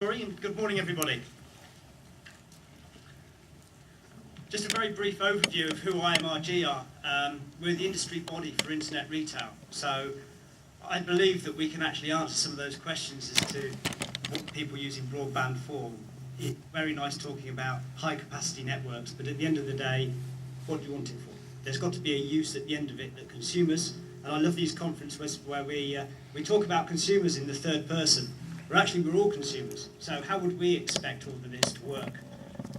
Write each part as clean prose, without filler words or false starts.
And good morning, everybody. Just a very brief overview of who IMRG are. We're the industry body for internet retail, so I believe that we can actually answer some of those questions as to what people using broadband for. It's very nice talking about high capacity networks, but at the end of the day, what do you want it for? There's got to be a use at the end of it that consumers, and I love these conferences where we talk about consumers in the third person. We're all consumers, so how would we expect all of this to work?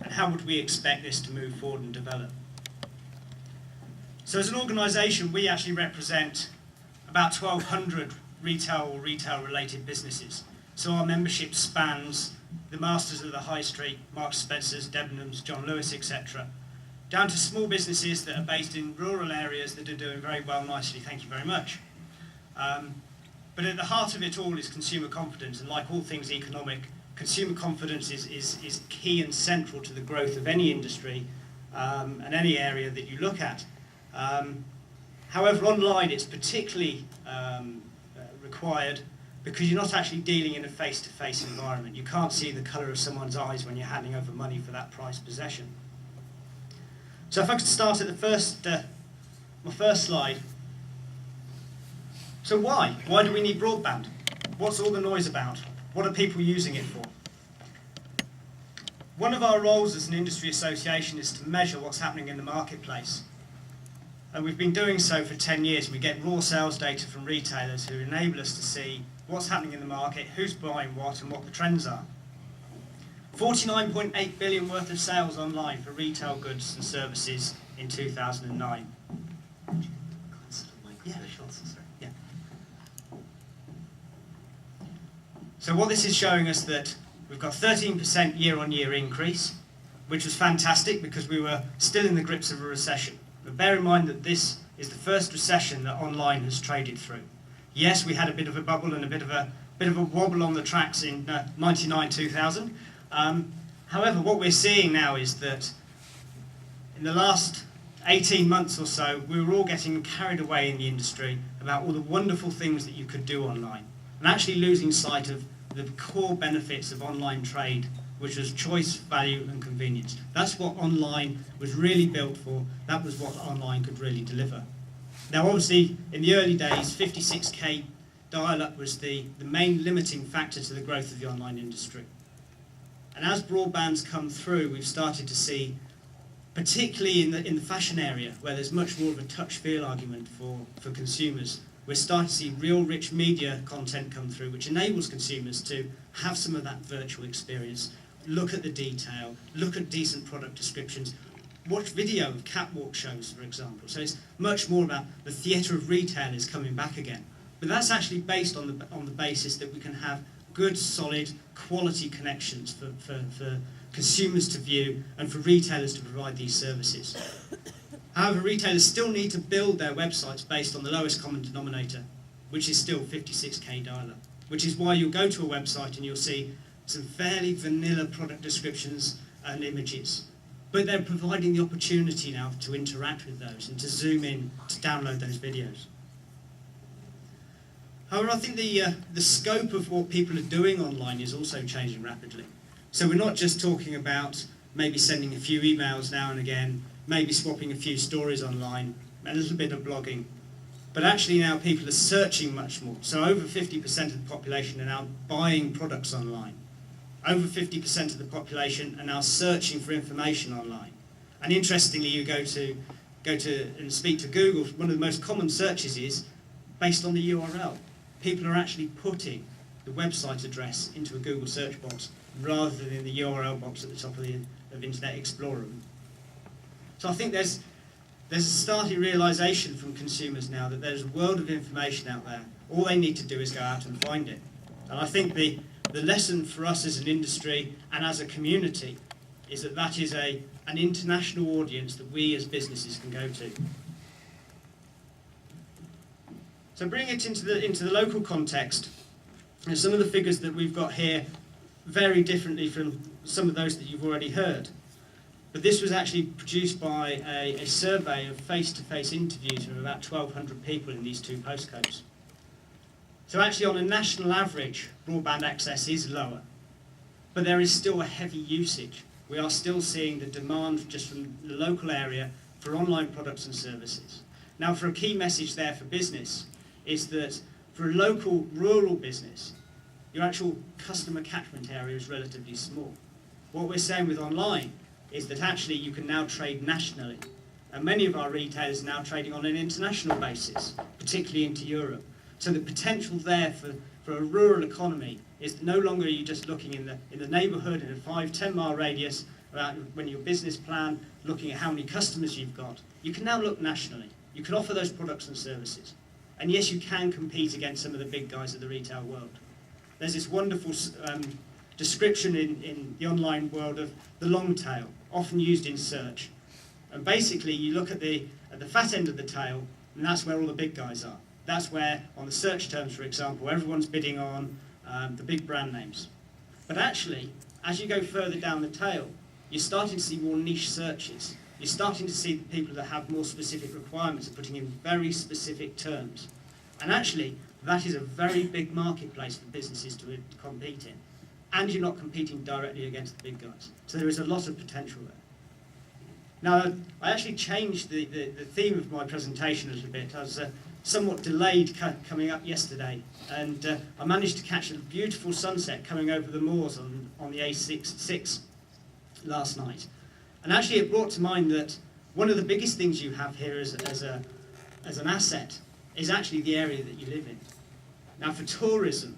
And how would we expect this to move forward and develop? So as an organisation, we actually represent about 1,200 retail or retail-related businesses. So our membership spans the masters of the high street, Marks & Spencer's, Debenhams, John Lewis, etc., down to small businesses that are based in rural areas that are doing very well nicely, thank you very much. But at the heart of it all is consumer confidence, and like all things economic, consumer confidence is key and central to the growth of any industry and any area that you look at. However, online it's particularly required because you're not actually dealing in a face-to-face environment. You can't see the colour of someone's eyes when you're handing over money for that prized possession. So if I could start at my first slide. So why? Why do we need broadband? What's all the noise about? What are people using it for? One of our roles as an industry association is to measure what's happening in the marketplace. And we've been doing so for 10 years. We get raw sales data from retailers who enable us to see what's happening in the market, who's buying what, and what the trends are. 49.8 billion worth of sales online for retail goods and services in 2009. Yeah, sure. Yeah. So what this is showing us that we've got 13% year-on-year increase, which was fantastic because we were still in the grips of a recession. But bear in mind that this is the first recession that online has traded through. Yes, we had a bit of a bubble and a bit of a wobble on the tracks in 99, 2000. However, what we're seeing now is that in the last 18 months or so, we were all getting carried away in the industry about all the wonderful things that you could do online, and actually losing sight of the core benefits of online trade, which was choice, value and convenience. That's what online was really built for. That was what online could really deliver. Now obviously, in the early days, 56k dial-up was the main limiting factor to the growth of the online industry. And as broadband's come through, we've started to see, particularly in the fashion area, where there's much more of a touch-feel argument for consumers, we're starting to see real rich media content come through, which enables consumers to have some of that virtual experience, look at the detail, look at decent product descriptions, watch video of catwalk shows, for example. So it's much more about the theatre of retail is coming back again. But that's actually based on the basis that we can have good, solid, quality connections for consumers to view and for retailers to provide these services. However, retailers still need to build their websites based on the lowest common denominator, which is still 56k dial-up, which is why you'll go to a website and you'll see some fairly vanilla product descriptions and images. But they're providing the opportunity now to interact with those and to zoom in, to download those videos. However, I think the scope of what people are doing online is also changing rapidly. So we're not just talking about maybe sending a few emails now and again, maybe swapping a few stories online, a little bit of blogging. But actually now people are searching much more. So over 50% of the population are now buying products online. Over 50% of the population are now searching for information online. And interestingly, you go to and speak to Google, one of the most common searches is based on the URL. People are actually putting the website address into a Google search box rather than in the URL box at the top of Internet Explorer. So I think there's a starting realisation from consumers now that there's a world of information out there. All they need to do is go out and find it. And I think the lesson for us as an industry and as a community is that is an international audience that we as businesses can go to. So bring it into the local context, and some of the figures that we've got here vary differently from some of those that you've already heard. But this was actually produced by a survey of face-to-face interviews with about 1,200 people in these two postcodes. So actually on a national average, broadband access is lower. but there is still a heavy usage. We are still seeing the demand just from the local area for online products and services. Now, for a key message there for business is that for a local rural business, your actual customer catchment area is relatively small. What we're saying with online is that actually you can now trade nationally. And many of our retailers are now trading on an international basis, particularly into Europe. So the potential there for a rural economy is that no longer are you just looking in the neighbourhood in a 5-10 mile radius when your business plan, looking at how many customers you've got. You can now look nationally. You can offer those products and services. And yes, you can compete against some of the big guys of the retail world. There's this wonderful description in the online world of the long tail, often used in search. And basically, you look at the fat end of the tail, and that's where all the big guys are. That's where, on the search terms, for example, everyone's bidding on the big brand names. But actually, as you go further down the tail, you're starting to see more niche searches. You're starting to see the people that have more specific requirements are putting in very specific terms. And actually, that is a very big marketplace for businesses to compete in. And you're not competing directly against the big guys. So there is a lot of potential there. Now, I actually changed the theme of my presentation a little bit. I was somewhat delayed coming up yesterday, and I managed to catch a beautiful sunset coming over the moors on the A6 last night. And actually it brought to mind that one of the biggest things you have here as an asset is actually the area that you live in. Now for tourism,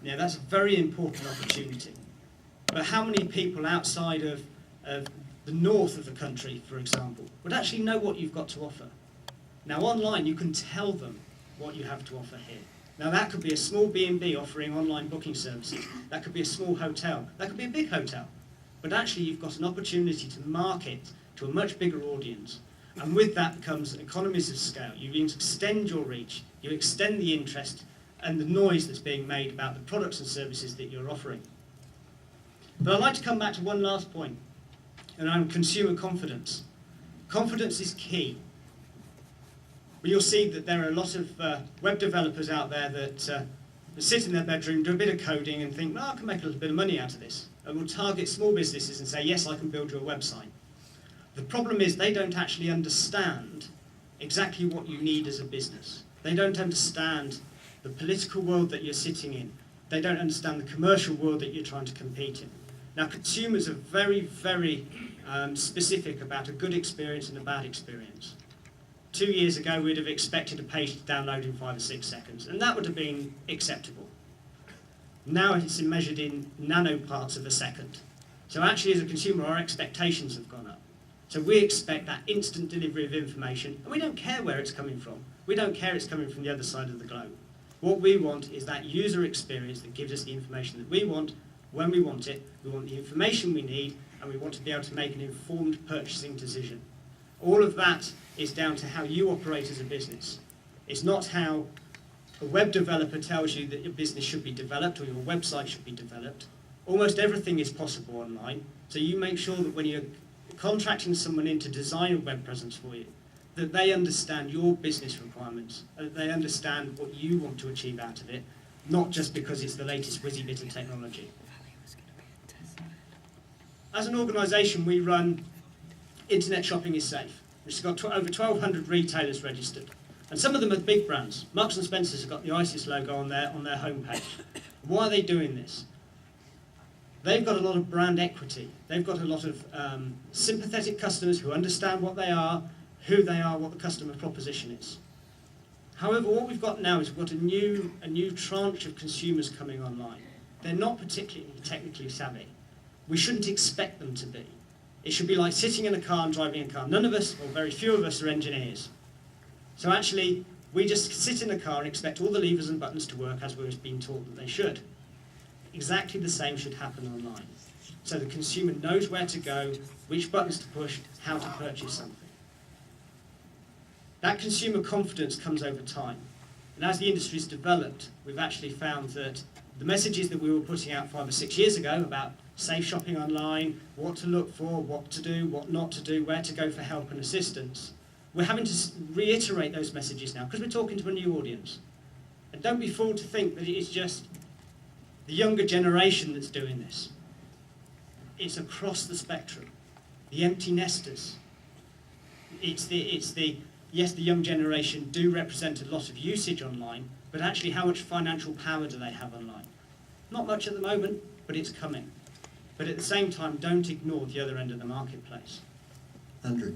that's a very important opportunity. But how many people outside of the north of the country, for example, would actually know what you've got to offer? Now online you can tell them what you have to offer here. Now that could be a small B&B offering online booking services, that could be a small hotel, that could be a big hotel. But actually you've got an opportunity to market to a much bigger audience. And with that comes economies of scale. You extend your reach, you extend the interest and the noise that's being made about the products and services that you're offering. But I'd like to come back to one last point, and on consumer confidence. Confidence is key. But you'll see that there are a lot of web developers out there that sit in their bedroom, do a bit of coding and think, I can make a little bit of money out of this. And will target small businesses and say, yes, I can build you a website. The problem is they don't actually understand exactly what you need as a business. They don't understand the political world that you're sitting in. They don't understand the commercial world that you're trying to compete in. Now, consumers are very, very specific about a good experience and a bad experience. 2 years ago, we'd have expected a page to download in 5 or 6 seconds, and that would have been acceptable. Now it's measured in nano parts of a second. So actually, as a consumer, our expectations have gone up. So we expect that instant delivery of information, and we don't care where it's coming from. We don't care it's coming from the other side of the globe. What we want is that user experience that gives us the information that we want, when we want it, we want the information we need, and we want to be able to make an informed purchasing decision. All of that is down to how you operate as a business. It's not how a web developer tells you that your business should be developed or your website should be developed. Almost everything is possible online, so you make sure that when you're contracting someone in to design a web presence for you, that they understand your business requirements, that they understand what you want to achieve out of it, not just because it's the latest whizzy bit of technology. As an organisation, we run Internet Shopping is Safe, which has got over 1,200 retailers registered. And some of them are big brands. Marks and Spencer's have got the ISIS logo on their homepage. Why are they doing this? They've got a lot of brand equity. They've got a lot of sympathetic customers who understand what they are, who they are, what the customer proposition is. However, what we've got now is we've got a new tranche of consumers coming online. They're not particularly technically savvy. We shouldn't expect them to be. It should be like sitting in a car and driving a car. None of us, or very few of us, are engineers. So actually, we just sit in a car and expect all the levers and buttons to work as we've been taught that they should. Exactly the same should happen online. So the consumer knows where to go, which buttons to push, how to purchase something. That consumer confidence comes over time. And as the industry's developed, we've actually found that the messages that we were putting out 5 or 6 years ago about safe shopping online, what to look for, what to do, what not to do, where to go for help and assistance, we're having to reiterate those messages now because we're talking to a new audience. And don't be fooled to think that it is just the younger generation that's doing this. it's across the spectrum. The empty nesters. Yes, the young generation do represent a lot of usage online, but actually how much financial power do they have online? Not much at the moment, but it's coming. But at the same time, don't ignore the other end of the marketplace. Andrew,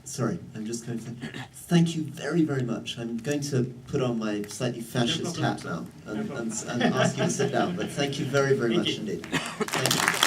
sorry, I'm just going to thank you very, very much. I'm going to put on my slightly fascist hat now and ask you to sit down, but thank you very, very much indeed. Thank you.